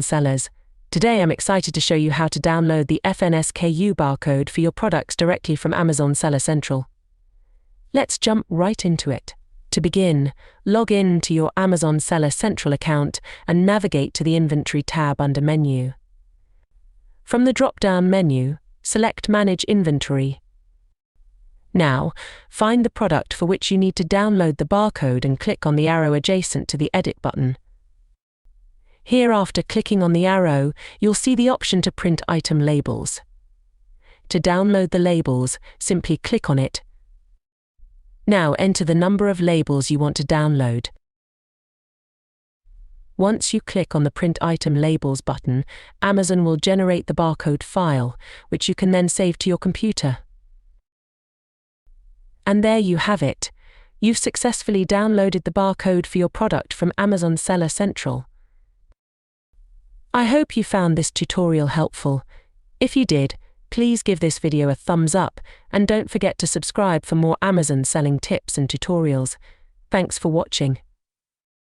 sellers. Today I'm excited to show you how to download the FNSKU barcode for your products directly from Amazon Seller Central. Let's jump right into it. To begin, log in to your Amazon Seller Central account and navigate to the Inventory tab under Menu. From the drop-down menu, select Manage Inventory. Now, find the product for which you need to download the barcode and click on the arrow adjacent to the Edit button. Here, after clicking on the arrow, you'll see the option to print item labels. To download the labels, simply click on it. Now enter the number of labels you want to download. Once you click on the Print Item Labels button, Amazon will generate the barcode file, which you can then save to your computer. And there you have it. You've successfully downloaded the barcode for your product from Amazon Seller Central. I hope you found this tutorial helpful. If you did, please give this video a thumbs up and don't forget to subscribe for more Amazon selling tips and tutorials. Thanks for watching.